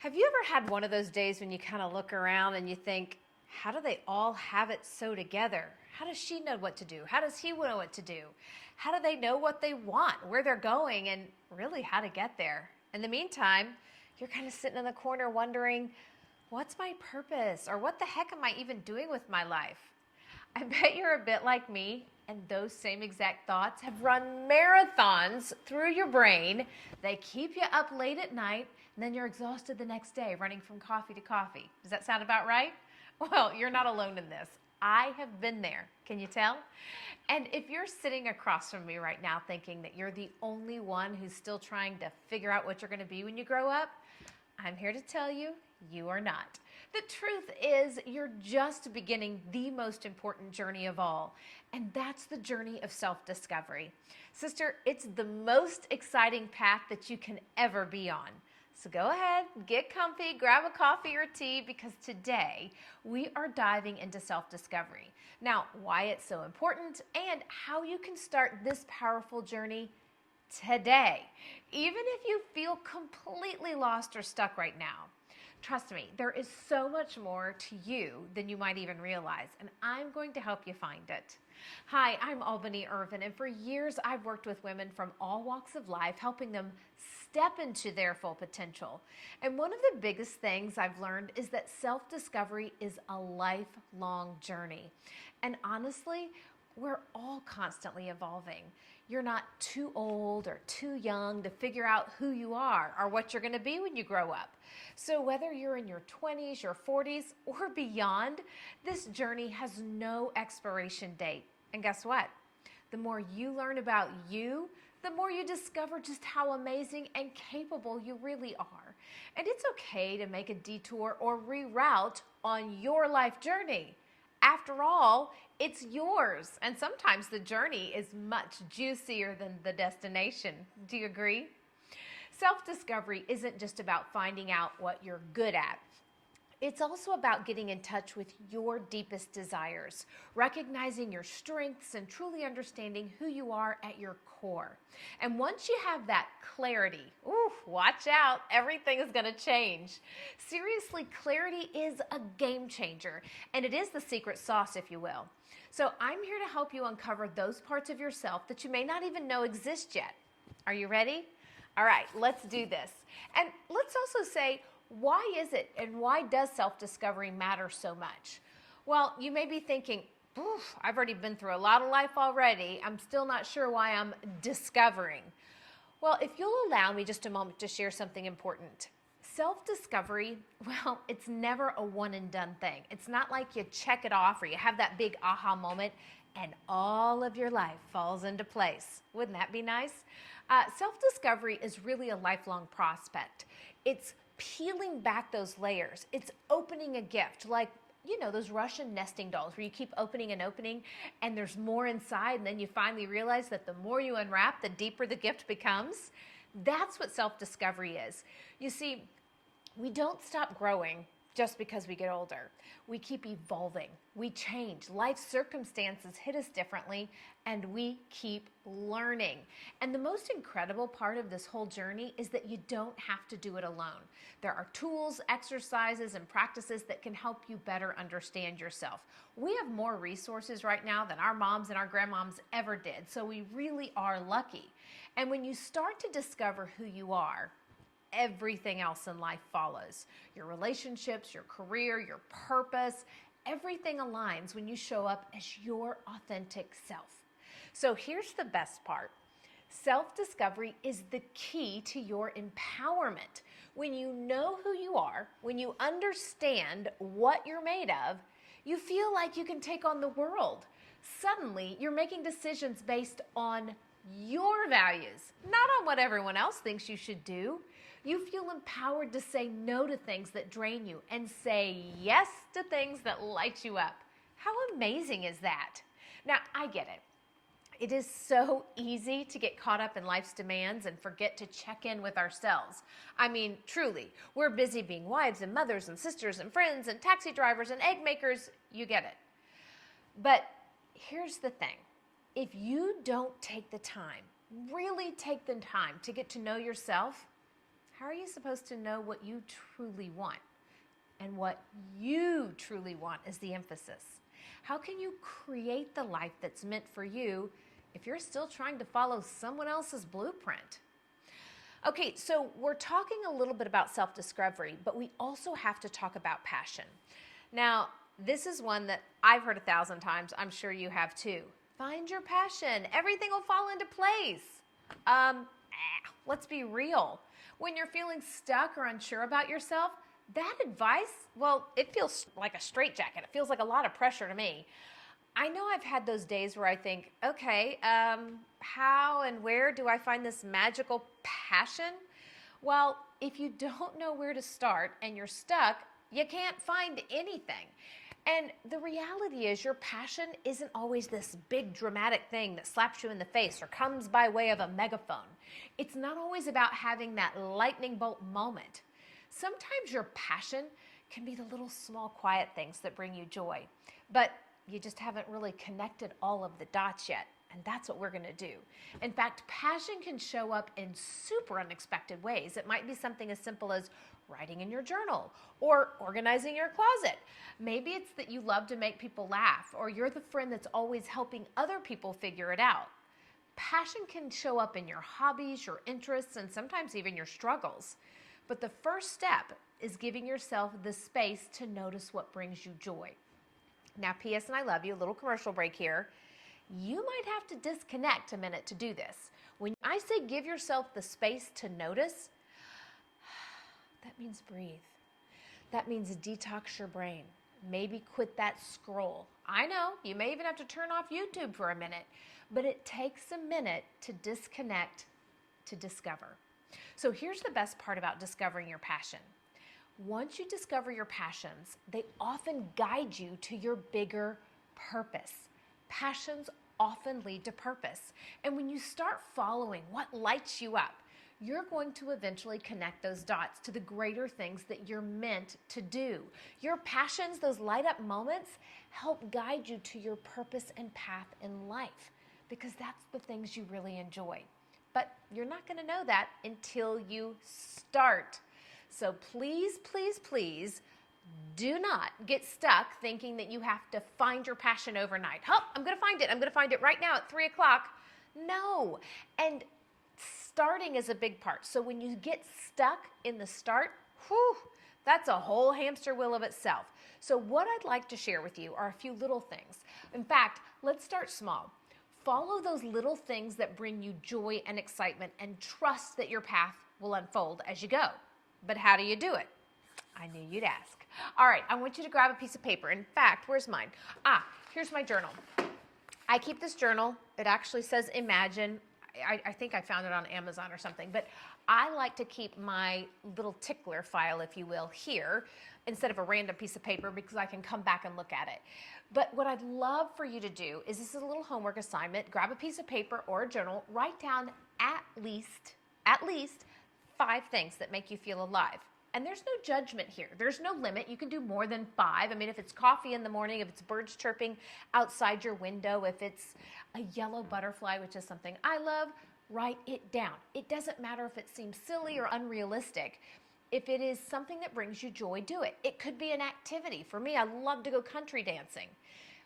Have you ever had one of those days when you kind of look around and you think, how do they all have it so together? How does she know what to do? How does he know what to do? How do they know what they want, where they're going, and really how to get there? In the meantime, you're kind of sitting in the corner wondering, what's my purpose? Or what the heck am I even doing with my life? I bet you're a bit like me, and those same exact thoughts have run marathons through your brain. They keep you up late at night, and then you're exhausted the next day running from coffee to coffee. Does that sound about right? Well, you're not alone in this. I have been there. Can you tell? And if you're sitting across from me right now thinking that you're the only one who's still trying to figure out what you're going to be when you grow up, I'm here to tell you, you are not. The truth is, you're just beginning the most important journey of all, and that's the journey of self-discovery. Sister, it's the most exciting path that you can ever be on. So go ahead, get comfy, grab a coffee or tea, because today we are diving into self-discovery. Now, why it's so important and how you can start this powerful journey today, even if you feel completely lost or stuck right now. Trust me, there is so much more to you than you might even realize, and I'm going to help you find it. Hi, I'm Albany Irvin, and for years I've worked with women from all walks of life, helping them step into their full potential. And one of the biggest things I've learned is that self-discovery is a lifelong journey. And honestly, we're all constantly evolving. You're not too old or too young to figure out who you are or what you're going to be when you grow up. So whether you're in your 20s, your 40s, or beyond, this journey has no expiration date. And guess what? The more you learn about you, the more you discover just how amazing and capable you really are. And it's okay to make a detour or reroute on your life journey. After all, it's yours, and sometimes the journey is much juicier than the destination. Do you agree? Self-discovery isn't just about finding out what you're good at. It's also about getting in touch with your deepest desires, recognizing your strengths, and truly understanding who you are at your core. And once you have that clarity, watch out, everything is going to change. Seriously, clarity is a game changer, and it is the secret sauce, if you will. So I'm here to help you uncover those parts of yourself that you may not even know exist yet. Are you ready? All right, let's do this. And let's also say, why is it and why does self-discovery matter so much? Well, you may be thinking, I've already been through a lot of life already. I'm still not sure why I'm discovering. Well, if you'll allow me just a moment to share something important. Self-discovery, well, it's never a one and done thing. It's not like you check it off or you have that big aha moment and all of your life falls into place. Wouldn't that be nice? Self-discovery is really a lifelong prospect. It's peeling back those layers. It's opening a gift, like, you know, those Russian nesting dolls where you keep opening and opening and there's more inside, and then you finally realize that the more you unwrap, the deeper the gift becomes. That's what self-discovery is. You see, we don't stop growing just because we get older. We keep evolving. We change. Life circumstances hit us differently, and we keep learning. And the most incredible part of this whole journey is that you don't have to do it alone. There are tools, exercises, and practices that can help you better understand yourself. We have more resources right now than our moms and our grandmoms ever did, so we really are lucky. And when you start to discover who you are, everything else in life follows. Your relationships, your career, your purpose, everything aligns when you show up as your authentic self. So here's the best part. Self-discovery is the key to your empowerment. When you know who you are, when you understand what you're made of, you feel like you can take on the world. Suddenly, you're making decisions based on your values, not on what everyone else thinks you should do. You feel empowered to say no to things that drain you and say yes to things that light you up. How amazing is that? Now, I get it. It is so easy to get caught up in life's demands and forget to check in with ourselves. I mean, truly, we're busy being wives and mothers and sisters and friends and taxi drivers and egg makers. You get it. But here's the thing. If you don't take the time, really take the time to get to know yourself, How are you supposed to know what you truly want? And what you truly want is the emphasis. How can you create the life that's meant for you if you're still trying to follow someone else's blueprint? Okay, so we're talking a little bit about self-discovery, but we also have to talk about passion. Now, this is one that I've heard 1,000 times. I'm sure you have too. Find your passion. Everything will fall into place. Let's be real. When you're feeling stuck or unsure about yourself, that advice, well, it feels like a straitjacket. It feels like a lot of pressure to me. I know I've had those days where I think, okay, how and where do I find this magical passion? Well, if you don't know where to start and you're stuck, you can't find anything. And the reality is your passion isn't always this big dramatic thing that slaps you in the face or comes by way of a megaphone. It's not always about having that lightning bolt moment. Sometimes your passion can be the little small quiet things that bring you joy, but you just haven't really connected all of the dots yet. And that's what we're going to do. In fact, passion can show up in super unexpected ways. It might be something as simple as writing in your journal or organizing your closet. Maybe it's that you love to make people laugh, or you're the friend that's always helping other people figure it out. Passion can show up in your hobbies, your interests, and sometimes even your struggles. But the first step is giving yourself the space to notice what brings you joy. Now, P.S. and I love you, a little commercial break here. You might have to disconnect a minute to do this. When I say give yourself the space to notice, that means breathe. That means detox your brain. Maybe quit that scroll. I know, you may even have to turn off YouTube for a minute, but it takes a minute to disconnect, to discover. So here's the best part about discovering your passion. Once you discover your passions, they often guide you to your bigger purpose. Passions often lead to purpose. And when you start following what lights you up, you're going to eventually connect those dots to the greater things that you're meant to do. Your passions, those light up moments, help guide you to your purpose and path in life, because that's the things you really enjoy. But you're not going to know that until you start. So please, please, please do not get stuck thinking that you have to find your passion overnight. Oh, I'm going to find it. I'm going to find it right now at 3 o'clock. No. And starting is a big part. So when you get stuck in the start, that's a whole hamster wheel of itself. So what I'd like to share with you are a few little things. In fact, let's start small. Follow those little things that bring you joy and excitement, and trust that your path will unfold as you go. But how do you do it? I knew you'd ask. All right, I want you to grab a piece of paper. In fact, where's mine? Here's my journal. I keep this journal. It actually says Imagine. I think I found it on Amazon or something, but I like to keep my little tickler file, if you will, here instead of a random piece of paper, because I can come back and look at it. But what I'd love for you to do is, this is a little homework assignment. Grab a piece of paper or a journal, write down at least 5 things that make you feel alive. And there's no judgment here. There's no limit. You can do more than 5. I mean, if it's coffee in the morning, if it's birds chirping outside your window, if it's a yellow butterfly, which is something I love, write it down. It doesn't matter if it seems silly or unrealistic. If it is something that brings you joy, do it. It could be an activity. For me, I love to go country dancing.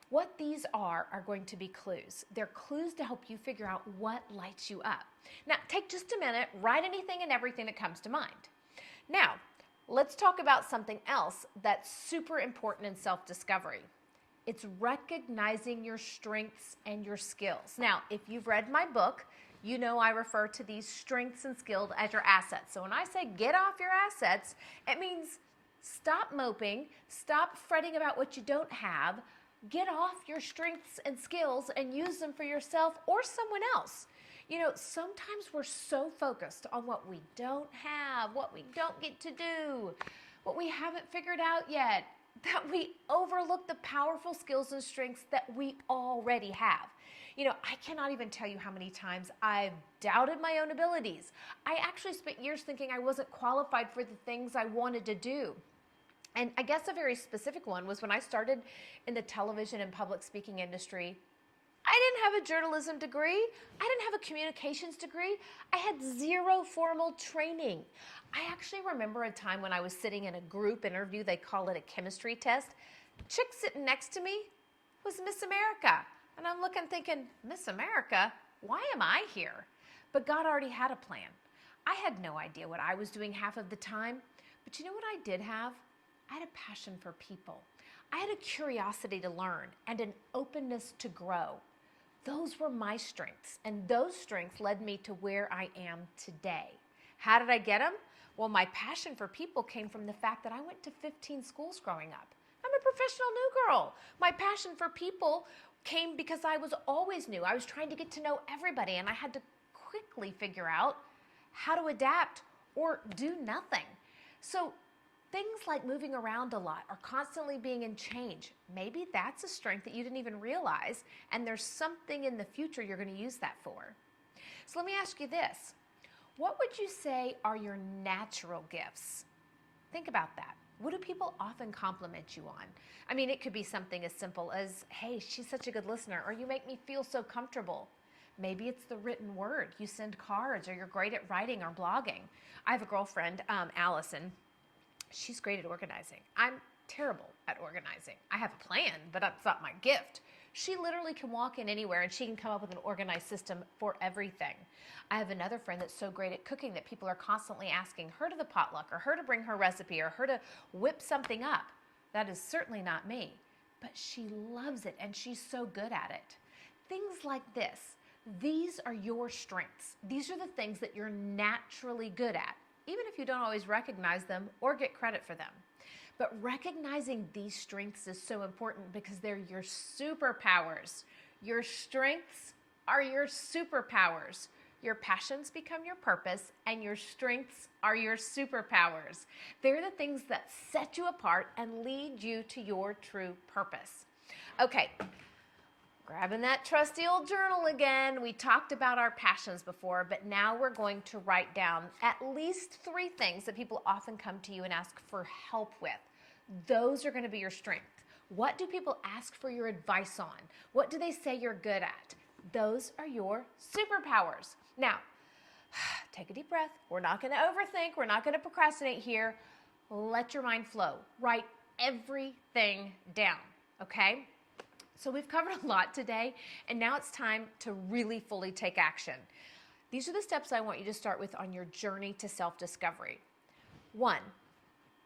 What these are going to be clues. They're clues to help you figure out what lights you up. Now, take just a minute, write anything and everything that comes to mind. Now, let's talk about something else that's super important in self-discovery. It's recognizing your strengths and your skills. Now, if you've read my book, you know I refer to these strengths and skills as your assets. So when I say get off your assets, it means stop moping, stop fretting about what you don't have, get off your strengths and skills and use them for yourself or someone else. You know, sometimes we're so focused on what we don't have, what we don't get to do, what we haven't figured out yet, that we overlook the powerful skills and strengths that we already have. You know, I cannot even tell you how many times I've doubted my own abilities. I actually spent years thinking I wasn't qualified for the things I wanted to do. And I guess a very specific one was when I started in the television and public speaking industry. I didn't have a journalism degree. I didn't have a communications degree. I had zero formal training. I actually remember a time when I was sitting in a group interview, they call it a chemistry test. Chick sitting next to me was Miss America. And I'm looking thinking, Miss America, why am I here? But God already had a plan. I had no idea what I was doing half of the time. But you know what I did have? I had a passion for people. I had a curiosity to learn and an openness to grow. Those were my strengths, and those strengths led me to where I am today. How did I get them? Well, my passion for people came from the fact that I went to 15 schools growing up. I'm a professional new girl. My passion for people came because I was always new. I was trying to get to know everybody, and I had to quickly figure out how to adapt or do nothing. So things like moving around a lot or constantly being in change, maybe that's a strength that you didn't even realize, and there's something in the future you're going to use that for. So let me ask you this. What would you say are your natural gifts? Think about that. What do people often compliment you on? I mean, it could be something as simple as, hey, she's such a good listener, or you make me feel so comfortable. Maybe it's the written word. You send cards, or you're great at writing or blogging. I have a girlfriend, Allison. She's great at organizing. I'm terrible at organizing. I have a plan, but that's not my gift. She literally can walk in anywhere and she can come up with an organized system for everything. I have another friend that's so great at cooking that people are constantly asking her to the potluck or her to bring her recipe or her to whip something up. That is certainly not me, but she loves it and she's so good at it. Things like this, these are your strengths. These are the things that you're naturally good at, even if you don't always recognize them or get credit for them. But recognizing these strengths is so important because they're your superpowers. Your strengths are your superpowers. Your passions become your purpose, and your strengths are your superpowers. They're the things that set you apart and lead you to your true purpose. Okay, grabbing that trusty old journal again. We talked about our passions before, but now we're going to write down at least 3 things that people often come to you and ask for help with. Those are going to be your strength. What do people ask for your advice on? What do they say you're good at? Those are your superpowers. Now, take a deep breath. We're not going to overthink. We're not going to procrastinate here. Let your mind flow. Write everything down, okay? So we've covered a lot today, and now it's time to really fully take action. These are the steps I want you to start with on your journey to self-discovery. 1,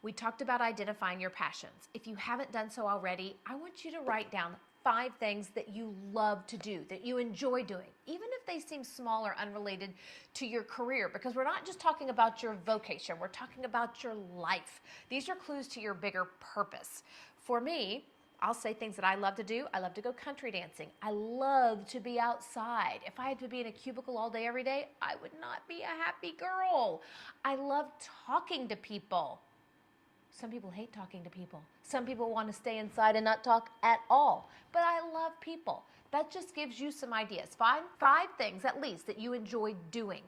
we talked about identifying your passions. If you haven't done so already, I want you to write down 5 things that you love to do, that you enjoy doing, even if they seem small or unrelated to your career, because we're not just talking about your vocation, we're talking about your life. These are clues to your bigger purpose. For me, I'll say things that I love to do. I love to go country dancing. I love to be outside. If I had to be in a cubicle all day, every day, I would not be a happy girl. I love talking to people. Some people hate talking to people. Some people want to stay inside and not talk at all. But I love people. That just gives you some ideas. Find 5 things at least that you enjoy doing.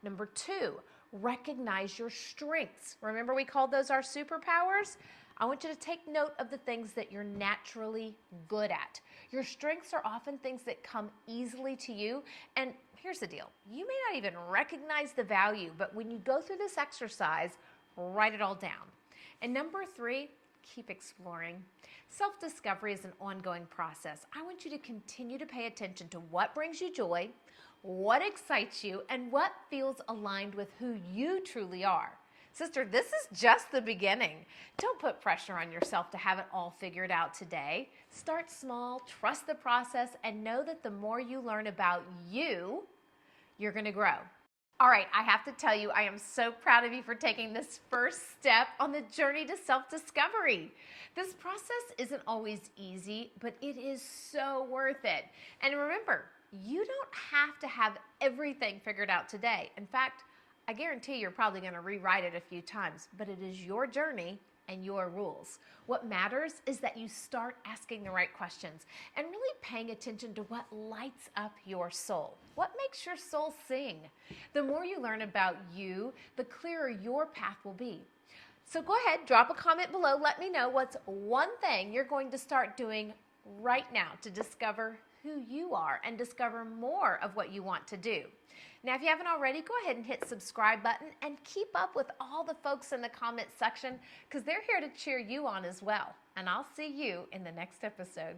Number 2, recognize your strengths. Remember we called those our superpowers? I want you to take note of the things that you're naturally good at. Your strengths are often things that come easily to you. And here's the deal. You may not even recognize the value, but when you go through this exercise, write it all down. And number 3, keep exploring. Self-discovery is an ongoing process. I want you to continue to pay attention to what brings you joy, what excites you, and what feels aligned with who you truly are. Sister, this is just the beginning. Don't put pressure on yourself to have it all figured out today. Start small, trust the process, and know that the more you learn about you, you're going to grow. All right, I have to tell you, I am so proud of you for taking this first step on the journey to self-discovery. This process isn't always easy, but it is so worth it. And remember, you don't have to have everything figured out today. In fact, I guarantee you're probably going to rewrite it a few times, but it is your journey and your rules. What matters is that you start asking the right questions and really paying attention to what lights up your soul. What makes your soul sing? The more you learn about you, the clearer your path will be. So go ahead, drop a comment below. Let me know what's one thing you're going to start doing right now to discover who you are and discover more of what you want to do. Now, if you haven't already, go ahead and hit the subscribe button and keep up with all the folks in the comments section because they're here to cheer you on as well. And I'll see you in the next episode.